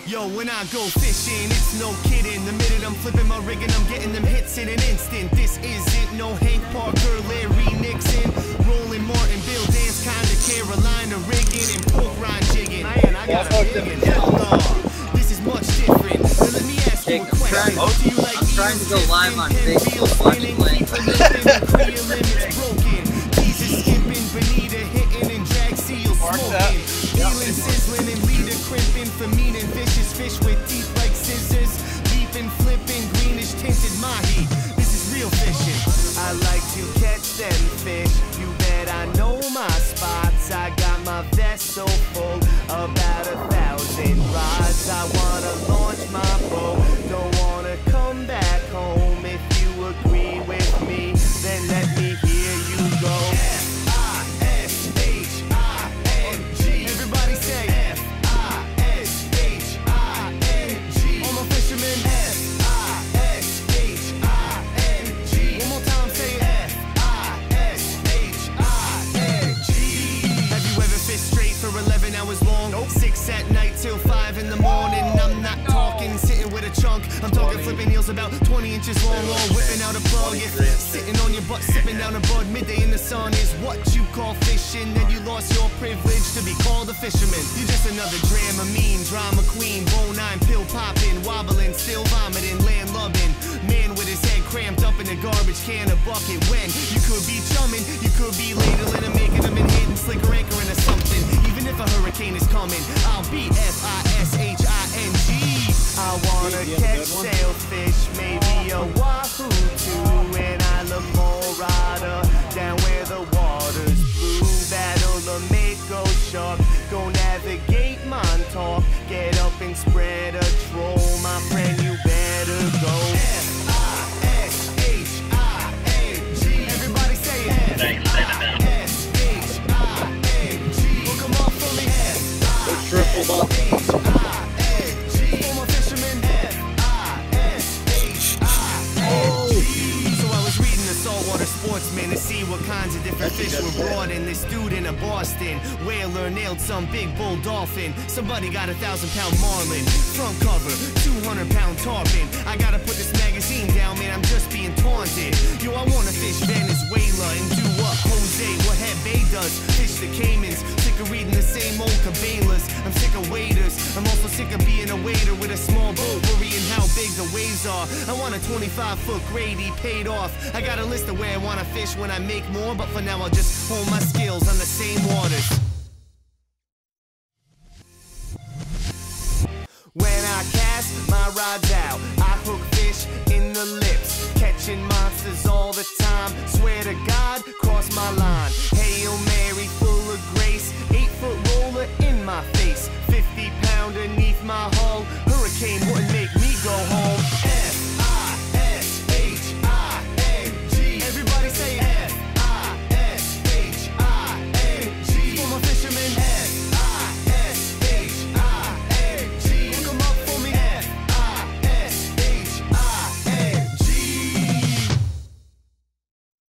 Yo, when I go fishing, it's no kidding. The minute I'm flipping my rig and I'm getting them hits in an instant. This isn't no Hank Parker, Larry Nixon, Roland Martin, Bill Dance, kinda Carolina rigging and pork rind jigging. Man, I got a biggin'. Hell no, this is much different. Now let me ask you a question. Do you like trying to go live on Facebook, watching playing. Broken. Jesus skipping, Benita hitting and drag seals smoking. Feeling sizzling and leader crimping for meat and vicious fish with teeth like scissors. Leaping, flipping, greenish tinted mahi. This is real fishing. I like to catch them fish. You bet I know my spots. I got my vessel full, about 1,000 rods. I wanna launch my boat, don't wanna come back home. If you agree with me, then let me hear you go. F-I-S-H-I-N-G. Everybody say F-I-S-H-I-N-G. All my fishermen. F-I-S-H-I-N-G. One more time, say it. F-I-S-H-I-N-G. Have you ever fished straight for 11 hours long? Nope. 6 at night till 5 in the morning. I'm not talking sitting with a chunk. I'm talking flipping heels about 20 inches long, all whipping out a plug. If sitting on your butt, sipping down a bud, midday in the sun is what you call fishing, then you lost your privilege to be called a fisherman. You're just another Dramamine, drama queen, bone nine, pill popping, wobbling, still vomiting, land loving. Man with his head cramped up in a garbage can, a bucket. When you could be chumming, you could be ladling and making them in hidden, slicker anchoring or something. Even if a hurricane is coming, I'll be F-I-S-H-I-N-G. I wanna catch sailfish, maybe a wahoo too, and I love Morada, down where the water's blue. Battle the Mako shark, go navigate Montauk, get up and spread a troll, my friend, you better go. F-I-S-H-I-N-G. Everybody say it. F-I-S-H-I-N-G. Look 'em up for me. F-I-S-H-I-N-G. Sportsman to see what kinds of different fish were brought in. This dude in a Boston whaler nailed some big bull dolphin. Somebody got 1,000-pound marlin. Front cover, 200-pound tarpon. I gotta put this magazine down, man, I'm just being taunted. Yo, I wanna fish Venezuela and do what Jose Wahebe does. Fish the Caymans, sick of reading the same old cabelas. I'm sick of waiters, I'm also sick of being a waiter with a small boat, worrying how big the waves are. I want a 25-foot Grady paid off. I got a list of where I wanna fish when I make more, but for now I'll just hone my skills on the same waters. When I cast my rods out, I hook fish in the lips, catching monsters all the time. Swear to God, cross my line. Hail Mary, full of grace, 8-foot roller in my face, 50-pounder neath my hull. Hurricane wouldn't